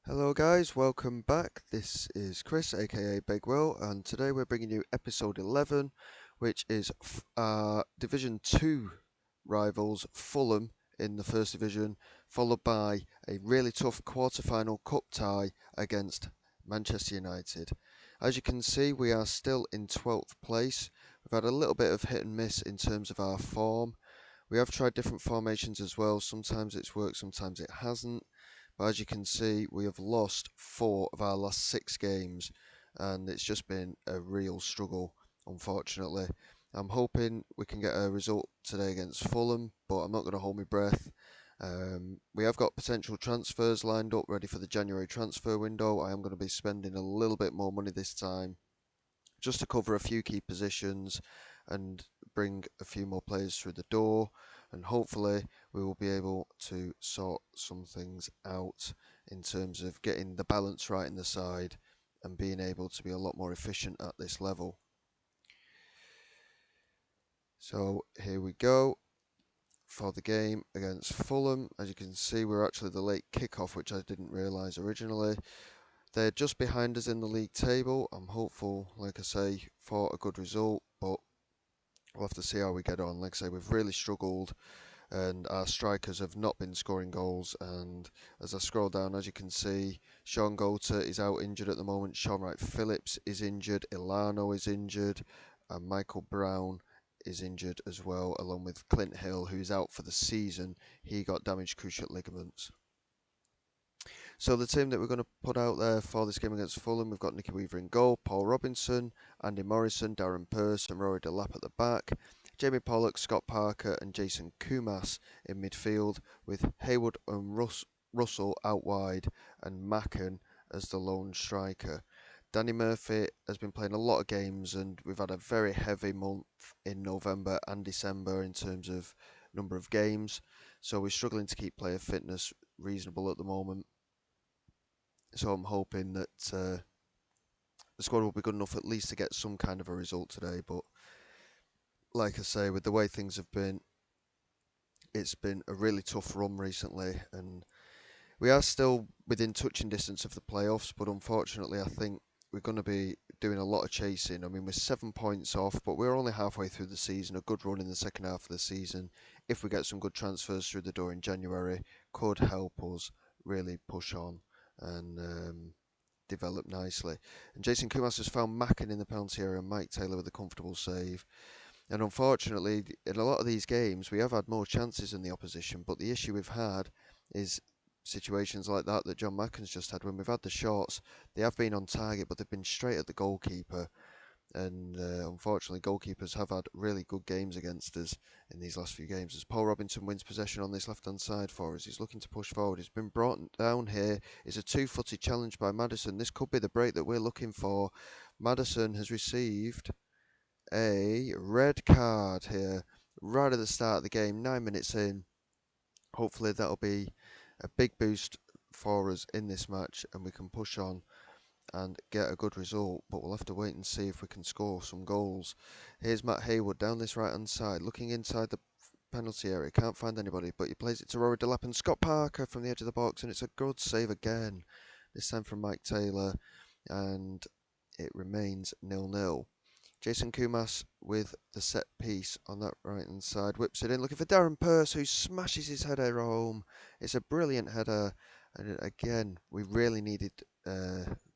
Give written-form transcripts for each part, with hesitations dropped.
Hello guys, welcome back. This is Chris, aka Big Will, and today we're bringing you episode 11, which is Division 2 rivals Fulham in the First Division, followed by a really tough quarter-final cup tie against Manchester United. As you can see, we are still in 12th place. We've had a little bit of hit and miss in terms of our form. We have tried different formations as well. Sometimes it's worked, sometimes it hasn't. But as you can see, we have lost 4 of our last 6 games, and it's just been a real struggle, unfortunately. I'm hoping we can get a result today against Fulham, but I'm not going to hold my breath. We have got potential transfers lined up ready for the January transfer window. I am going to be spending a little bit more money this time just to cover a few key positions and bring a few more players through the door, and hopefully we will be able to sort some things out in terms of getting the balance right in the side and being able to be a lot more efficient at this level. So here we go for the game against Fulham. As you can see, we're actually the late kickoff, which I didn't realise originally. They're just behind us in the league table. I'm hopeful, like I say, for a good result, but we'll have to see how we get on. Like I say, we've really struggled, and our strikers have not been scoring goals. And as I scroll down, as you can see, Sean Golter is out injured at the moment. Sean Wright Phillips is injured. Ilano is injured, and Michael Brown is injured as well, along with Clint Hill, who's out for the season. He got damaged cruciate ligaments. So the team that we're going to put out there for this game against Fulham, we've got Nicky Weaver in goal, Paul Robinson, Andy Morrison, Darren Purse and Rory Delap at the back, Jamie Pollock, Scott Parker and Jason Kumas in midfield, with Haywood and Russell out wide and Macken as the lone striker. Danny Murphy has been playing a lot of games, and we've had a very heavy month in November and December in terms of number of games, so we're struggling to keep player fitness reasonable at the moment. So I'm hoping that the squad will be good enough at least to get some kind of a result today. But like I say, with the way things have been, it's been a really tough run recently, and we are still within touching distance of the playoffs. But unfortunately, I think we're going to be doing a lot of chasing. I mean, we're 7 points off, but we're only halfway through the season. A good run in the second half of the season, if we get some good transfers through the door in January, could help us really push on and develop nicely. And Jason Kumas has found Macken in the penalty area and Mike Taylor with a comfortable save. And unfortunately, in a lot of these games, we have had more chances than the opposition, but the issue we've had is situations like that John Macken's just had. When we've had the shots, they have been on target, but they've been straight at the goalkeeper. And unfortunately, goalkeepers have had really good games against us in these last few games. As Paul Robinson wins possession on this left-hand side for us, he's looking to push forward. He's been brought down here. It's a two-footed challenge by Maddison. This could be the break that we're looking for. Maddison has received a red card here right at the start of the game, 9 minutes in. Hopefully that'll be a big boost for us in this match, and we can push on and get a good result, but we'll have to wait and see if we can score some goals. Here's Matt Haywood down this right hand side, looking inside the penalty area, can't find anybody, but he plays it to Rory Delap and Scott Parker from the edge of the box, and it's a good save again, this time from Mike Taylor, and it remains 0-0. Jason Kumas with the set piece on that right hand side, whips it in, looking for Darren Purse, who smashes his header home. It's a brilliant header, and again, we really needed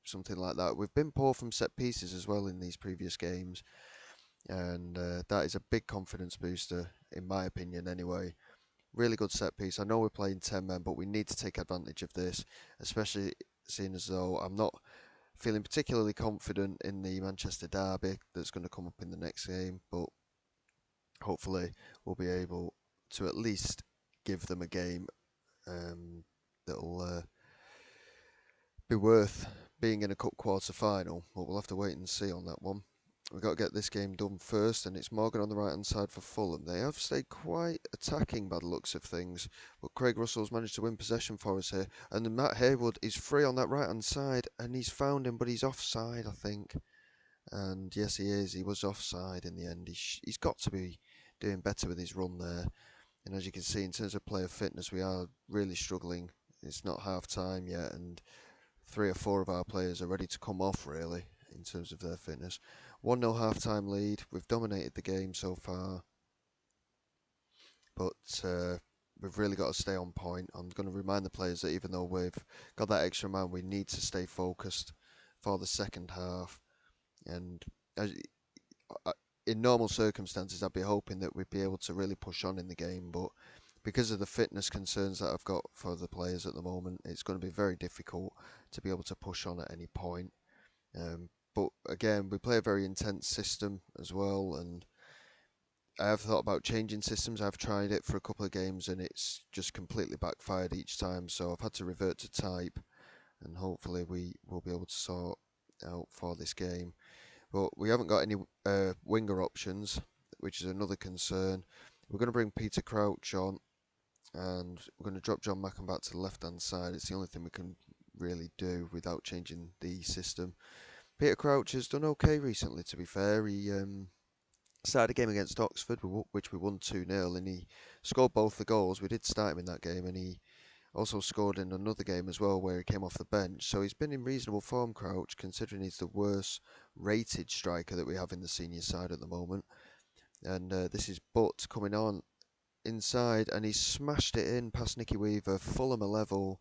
something like that. We've been poor from set pieces as well in these previous games, and that is a big confidence booster, in my opinion anyway. Really good set piece. I know we're playing 10 men, but we need to take advantage of this, especially seeing as though I'm not feeling particularly confident in the Manchester derby that's going to come up in the next game, but hopefully we'll be able to at least give them a game that'll be worth being in a cup quarter final, but we'll have to wait and see on that one. We've got to get this game done first, and it's Morgan on the right hand side for Fulham. They have stayed quite attacking by the looks of things, but Craig Russell's managed to win possession for us here, and Matt Haywood is free on that right hand side, and he's found him, but he's offside, I think. And yes, he is. He was offside in the end. He's got to be doing better with his run there. And as you can see, in terms of player fitness, we are really struggling. It's not half time yet, and three or four of our players are ready to come off really in terms of their fitness. 1-0 half-time lead. We've dominated the game so far, but we've really got to stay on point. I'm going to remind the players that even though we've got that extra man, we need to stay focused for the second half. And as, uh, in normal circumstances, I'd be hoping that we'd be able to really push on in the game, but because of the fitness concerns that I've got for the players at the moment, it's going to be very difficult to be able to push on at any point. But again, we play a very intense system as well, and I have thought about changing systems. I've tried it for a couple of games, and it's just completely backfired each time. So I've had to revert to type, and hopefully we will be able to sort out for this game. But we haven't got any winger options, which is another concern. We're going to bring Peter Crouch on, and we're going to drop John Mackin back to the left-hand side. It's the only thing we can really do without changing the system. Peter Crouch has done okay recently, to be fair. He started a game against Oxford, which we won 2-0, and he scored both the goals. We did start him in that game, and he also scored in another game as well where he came off the bench. So he's been in reasonable form, Crouch, considering he's the worst rated striker that we have in the senior side at the moment. And this is Butt coming on inside, and he's smashed it in past Nicky Weaver, Fulham a level.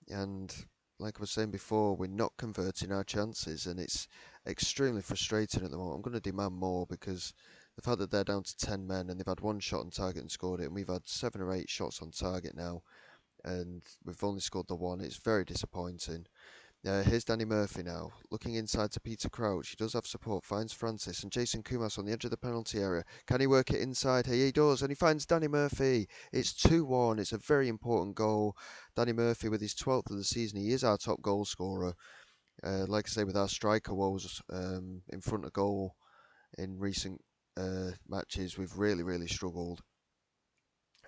And like I was saying before, we're not converting our chances, and it's extremely frustrating at the moment. I'm going to demand more, because the fact that they're down to 10 men and they've had one shot on target and scored it, and we've had 7 or 8 shots on target now, and we've only scored the one. It's very disappointing. Here's Danny Murphy now, looking inside to Peter Crouch. He does have support, finds Francis and Jason Kumas on the edge of the penalty area. Can he work it inside? He does, and he finds Danny Murphy. It's 2-1. It's a very important goal. Danny Murphy with his 12th of the season. He is our top goal scorer. Like I say, with our striker woes in front of goal in recent matches, we've really struggled.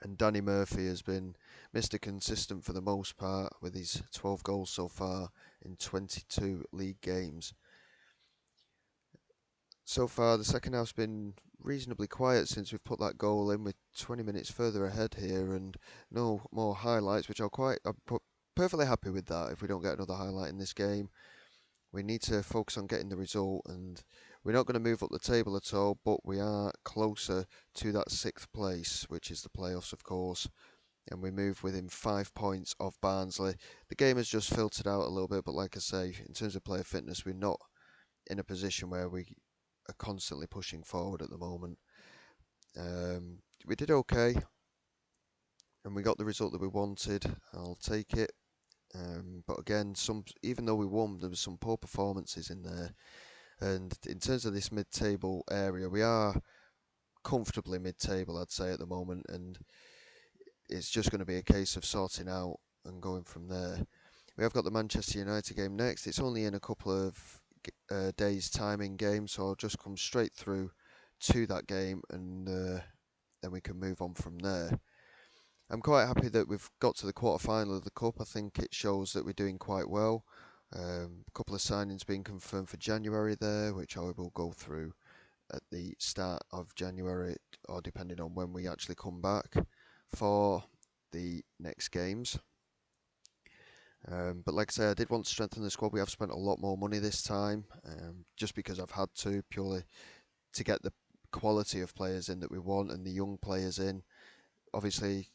And Danny Murphy has been Mr. Consistent for the most part, with his 12 goals so far in 22 league games. So far, the second half's been reasonably quiet since we've put that goal in. We're 20 minutes further ahead here, and no more highlights, which I'm perfectly happy with that. If we don't get another highlight in this game, we need to focus on getting the result, and we're not going to move up the table at all, but we are closer to that 6th place, which is the playoffs, of course. And we move within 5 points of Barnsley. The game has just filtered out a little bit, but like I say, in terms of player fitness, we're not in a position where we are constantly pushing forward at the moment. We did okay, and we got the result that we wanted. I'll take it. But again, even though we won, there was some poor performances in there. And in terms of this mid-table area, we are comfortably mid-table, I'd say, at the moment, and it's just going to be a case of sorting out and going from there. We have got the Manchester United game next. It's only in a couple of days' time in game, so I'll just come straight through to that game, and then we can move on from there. I'm quite happy that we've got to the quarter-final of the Cup. I think it shows that we're doing quite well. A couple of signings being confirmed for January there, which I will go through at the start of January, or depending on when we actually come back for the next games. But like I say, I did want to strengthen the squad. We have spent a lot more money this time, just because I've had to, purely to get the quality of players in that we want and the young players in. Obviously,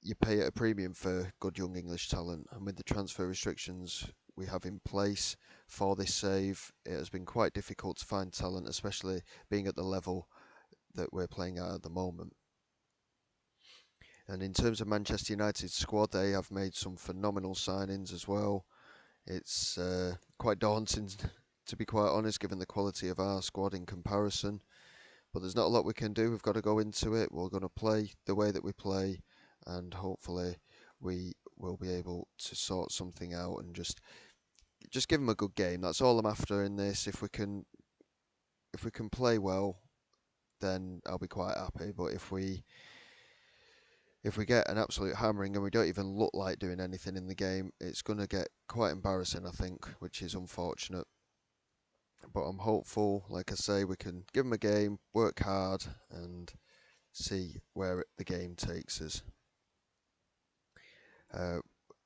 you pay at a premium for good young English talent, and with the transfer restrictions we have in place for this save, it has been quite difficult to find talent, especially being at the level that we're playing at the moment. And in terms of Manchester United's squad, they have made some phenomenal signings as well. It's quite daunting, to be quite honest, given the quality of our squad in comparison. But there's not a lot we can do. We've got to go into it. We're going to play the way that we play, and hopefully we will be able to sort something out and just give them a good game. That's all I'm after in this. If we can play well, then I'll be quite happy. But if we get an absolute hammering and we don't even look like doing anything in the game, it's going to get quite embarrassing, I think, which is unfortunate. But I'm hopeful, like I say, we can give them a game, work hard, and see where the game takes us.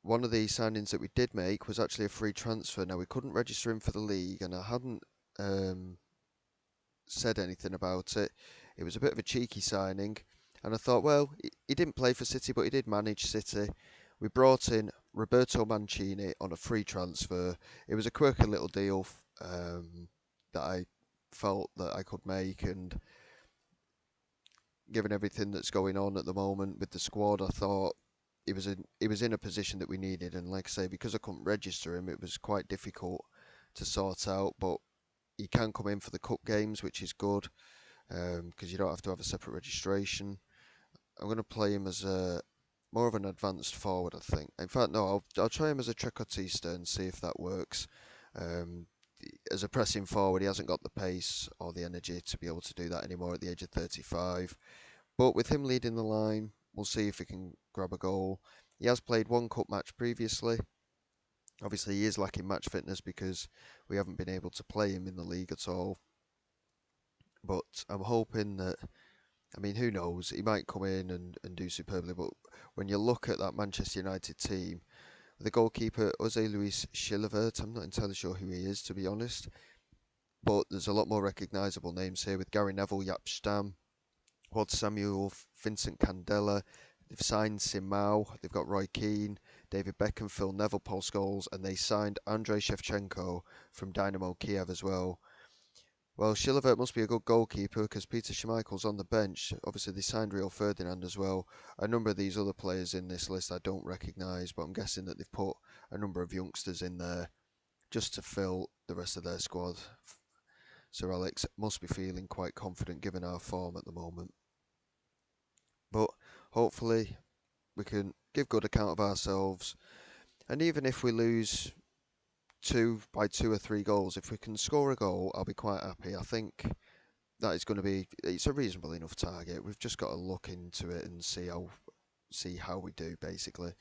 one of the signings that we did make was actually a free transfer. Now we couldn't register him for the league, and I hadn't um, said anything about it. It was a bit of a cheeky signing, and I thought, well, he didn't play for City, but he did manage City. We brought in Roberto Mancini on a free transfer. It was a quirky little deal that I felt that I could make, and given everything that's going on at the moment with the squad, I thought he was in a position that we needed. And like I say, because I couldn't register him, it was quite difficult to sort out. But he can come in for the cup games, which is good because you don't have to have a separate registration. I'm going to play him as a more of an advanced forward, I think. In fact, no, I'll try him as a trequartista and see if that works. Um, as a pressing forward, he hasn't got the pace or the energy to be able to do that anymore at the age of 35. But with him leading the line, we'll see if he can grab a goal. He has played one cup match previously. Obviously, he is lacking match fitness because we haven't been able to play him in the league at all. But I'm hoping that, I mean, who knows? He might come in and do superbly. But when you look at that Manchester United team, the goalkeeper, Jose Luis Chilavert, I'm not entirely sure who he is, to be honest. But there's a lot more recognisable names here with Gary Neville, Jaap Stam, Rod Samuel, Vincent Candela. They've signed Simao, they've got Roy Keane, David Beckham, Phil Neville, Paul Scholes, and they signed Andrei Shevchenko from Dynamo Kiev as well. Well, Chilavert must be a good goalkeeper because Peter Schmeichel's on the bench. Obviously, they signed Rio Ferdinand as well. A number of these other players in this list I don't recognise, but I'm guessing that they've put a number of youngsters in there just to fill the rest of their squad. Sir Alex must be feeling quite confident given our form at the moment. But hopefully we can give good account of ourselves. And even if we lose by 2 or 3 goals, if we can score a goal, I'll be quite happy. I think that is going to be, it's a reasonable enough target. We've just got to look into it and see how we do basically.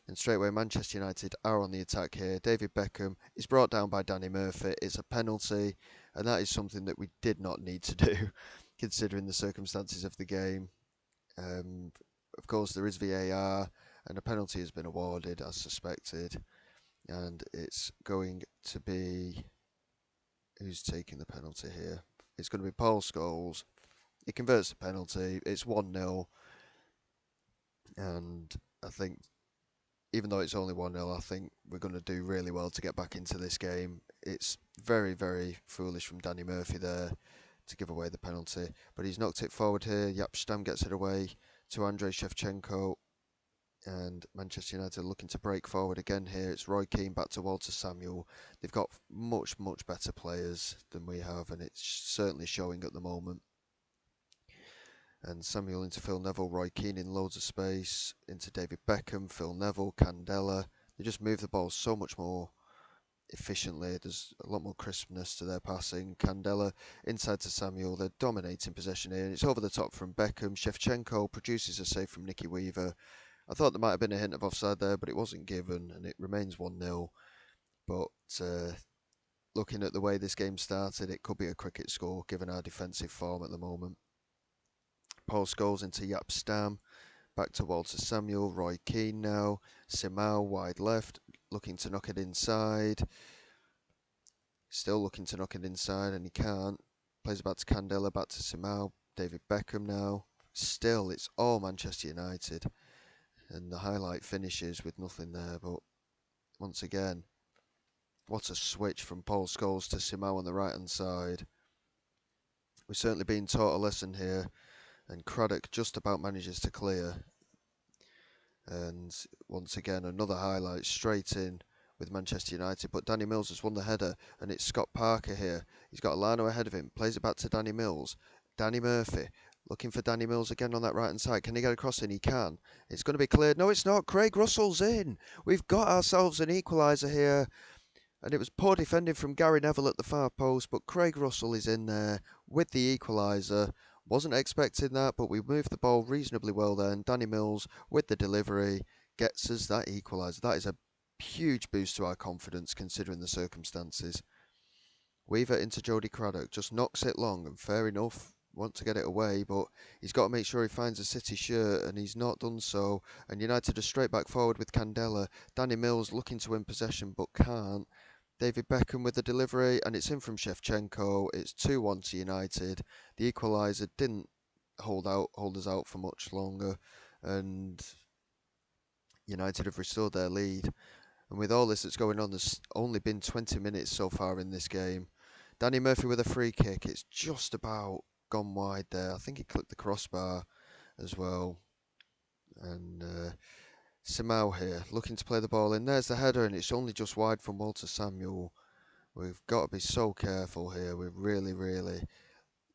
And straight away, Manchester United are on the attack here. David Beckham is brought down by Danny Murphy. It's a penalty, and that is something that we did not need to do, considering the circumstances of the game. Um, of course, there is VAR, and a penalty has been awarded as suspected. And it's going to be, who's taking the penalty here? It's going to be Paul Scholes. He converts the penalty. It's 1-0. And I think, even though it's only 1-0, I think we're going to do really well to get back into this game. It's very, very foolish from Danny Murphy there to give away the penalty. But he's knocked it forward here. Jaap Stam gets it away to Andrei Shevchenko. And Manchester United looking to break forward again here. It's Roy Keane back to Walter Samuel. They've got much, much better players than we have, and it's certainly showing at the moment. And Samuel into Phil Neville, Roy Keane in loads of space, into David Beckham, Phil Neville, Candela. They just move the ball so much more efficiently. There's a lot more crispness to their passing. Candela inside to Samuel. They're dominating possession here. It's over the top from Beckham. Shevchenko produces a save from Nicky Weaver. I thought there might have been a hint of offside there, but it wasn't given, and it remains 1-0. But looking at the way this game started, it could be a cricket score, given our defensive form at the moment. Paul Scholes into Jaap Stam, back to Walter Samuel, Roy Keane now, Simao wide left, looking to knock it inside. Still looking to knock it inside, and he can't. Plays it back to Candela, back to Simao, David Beckham now. Still, it's all Manchester United. And the highlight finishes with nothing there, but once again, what a switch from Paul Scholes to Simao on the right hand side. We're certainly being taught a lesson here, and Craddock just about manages to clear. And once again, another highlight straight in with Manchester United, but Danny Mills has won the header, and it's Scott Parker here. He's got Lano ahead of him, plays it back to Danny Mills. Danny Murphy looking for Danny Mills again on that right hand side. Can he get across in? He can. It's going to be cleared. No, it's not. Craig Russell's in. We've got ourselves an equaliser here. And it was poor defending from Gary Neville at the far post, but Craig Russell is in there with the equaliser. Wasn't expecting that, but we moved the ball reasonably well there. And Danny Mills with the delivery gets us that equaliser. That is a huge boost to our confidence considering the circumstances. Weaver into Jody Craddock, just knocks it long, and fair enough. want to get it away, but he's got to make sure he finds a City shirt, and he's not done so. And United are straight back forward with Candela. Danny Mills looking to win possession but can't. David Beckham with the delivery, and it's in from Shevchenko. It's 2-1 to United. The equaliser didn't hold us out for much longer, and United have restored their lead. And with all this that's going on, there's only been 20 minutes so far in this game. Danny Murphy with a free kick. It's just about gone wide there. I think he clipped the crossbar as well. And Simao here looking to play the ball in. There's the header, and it's only just wide from Walter Samuel. We've got to be so careful here. We're really, really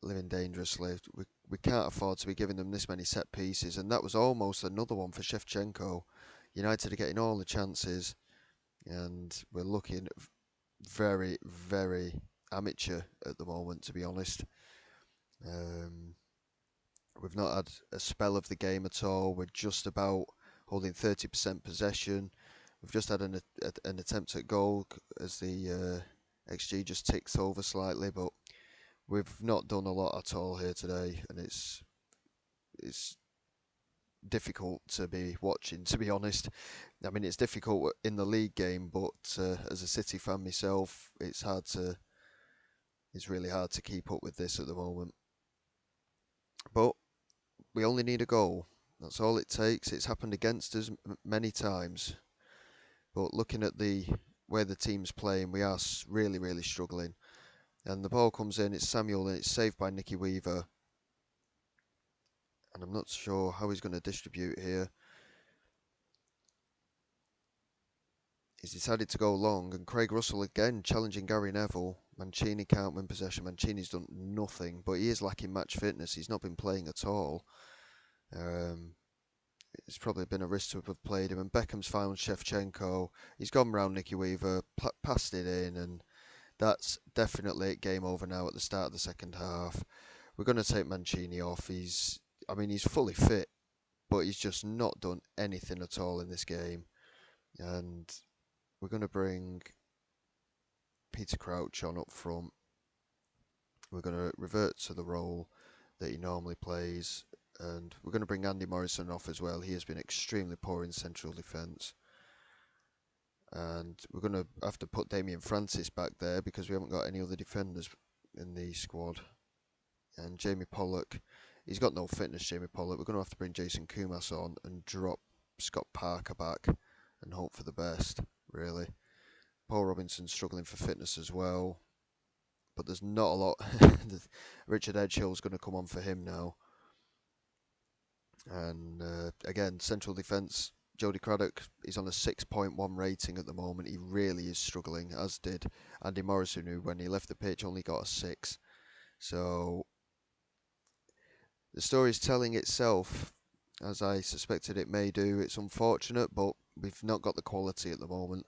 living dangerously. We can't afford to be giving them this many set pieces. And that was almost another one for Shevchenko. United are getting all the chances, and we're looking very, very amateur at the moment, to be honest. Um, we've not had a spell of the game at all. We're just about holding 30% possession. We've just had an attempt at goal as the XG just ticks over slightly, but we've not done a lot at all here today, and it's difficult to be watching, to be honest. I mean, it's difficult in the league game, but as a City fan myself, it's really hard to keep up with this at the moment. But we only need a goal. That's all it takes. It's happened against us many times. But looking at the way the team's playing, we are really, really struggling. And the ball comes in, it's Samuel, and it's saved by Nicky Weaver. And I'm not sure how he's going to distribute here. He's decided to go long, and Craig Russell again challenging Gary Neville. Mancini can't win possession. Mancini's done nothing, but he is lacking match fitness. He's not been playing at all. It's probably been a risk to have played him. And Beckham's found Shevchenko. He's gone round Nicky Weaver, passed it in, and that's definitely game over now at the start of the second half. We're going to take Mancini off. He's fully fit, but he's just not done anything at all in this game. And we're going to bring Peter Crouch on up front. We're going to revert to the role that he normally plays, and we're going to bring Andy Morrison off as well. He has been extremely poor in central defence. And we're going to have to put Damien Francis back there because we haven't got any other defenders in the squad. And Jamie Pollock, he's got no fitness, Jamie Pollock. We're going to have to bring Jason Kumas on and drop Scott Parker back and hope for the best, really. Paul Robinson's struggling for fitness as well, but there's not a lot. Richard Edgehill's going to come on for him now. And again, central defence, Jody Craddock, he's on a 6.1 rating at the moment. He really is struggling, as did Andy Morrison, who when he left the pitch only got a 6. So the story's telling itself, as I suspected it may do. It's unfortunate, but we've not got the quality at the moment.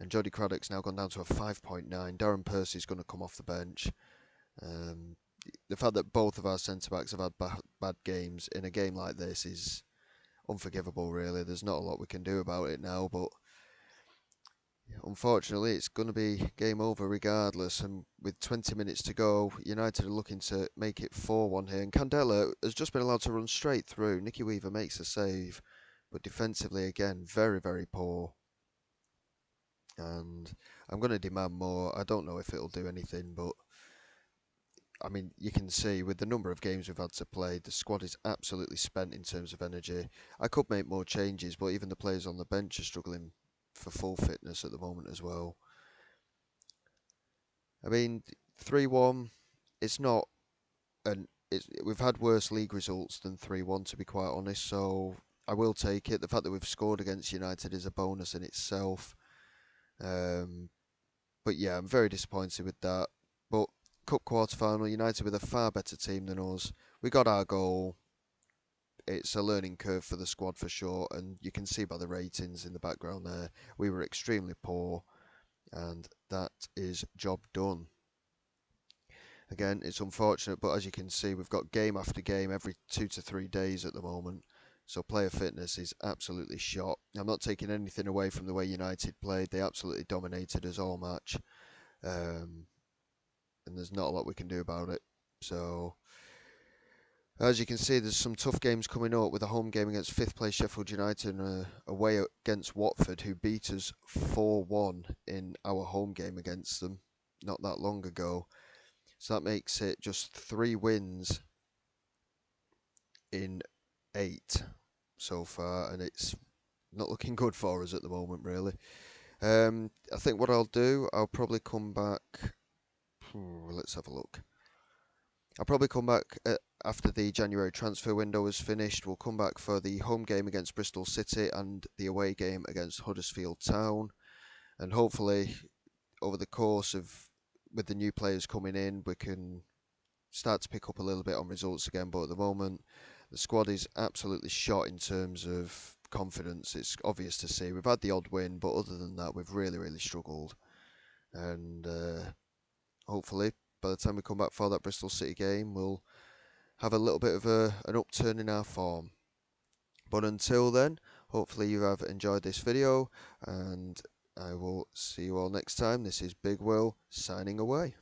And Jody Craddock's now gone down to a 5.9. Darren Percy's going to come off the bench. The fact that both of our centre-backs have had bad games in a game like this is unforgivable, really. There's not a lot we can do about it now, but unfortunately it's going to be game over regardless. And with 20 minutes to go, United are looking to make it 4-1 here. And Candela has just been allowed to run straight through. Nicky Weaver makes a save, but defensively, again, very, very poor. And I'm going to demand more. I don't know if it'll do anything, but I mean, you can see with the number of games we've had to play, the squad is absolutely spent in terms of energy. I could make more changes, but even the players on the bench are struggling for full fitness at the moment as well. I mean, 3-1, it's not we've had worse league results than 3-1, to be quite honest, so I will take it. The fact that we've scored against United is a bonus in itself. But yeah, I'm very disappointed with that. But Cup quarter-final, United with a far better team than us. We got our goal. It's a learning curve for the squad for sure, and you can see by the ratings in the background there, we were extremely poor, and that is job done. Again, it's unfortunate, but as you can see, we've got game after game every 2 to 3 days at the moment. So player fitness is absolutely shot. I'm not taking anything away from the way United played. They absolutely dominated us all match. And there's not a lot we can do about it. So As you can see, there's some tough games coming up with a home game against 5th place Sheffield United and away against Watford, who beat us 4-1 in our home game against them not that long ago. So that makes it just 3 wins in 8 so far, and it's not looking good for us at the moment, really. I think what I'll do, I'll probably come back. Let's have a look. I'll probably come back after the January transfer window is finished. We'll come back for the home game against Bristol City and the away game against Huddersfield Town. And hopefully, over the course of, with the new players coming in, we can start to pick up a little bit on results again. But at the moment, the squad is absolutely shot in terms of confidence. It's obvious to see. We've had the odd win, but other than that, we've really, really struggled. And hopefully, by the time we come back for that Bristol City game, we'll have a little bit of an upturn in our form. But until then, hopefully you have enjoyed this video, and I will see you all next time. This is Big Will signing away.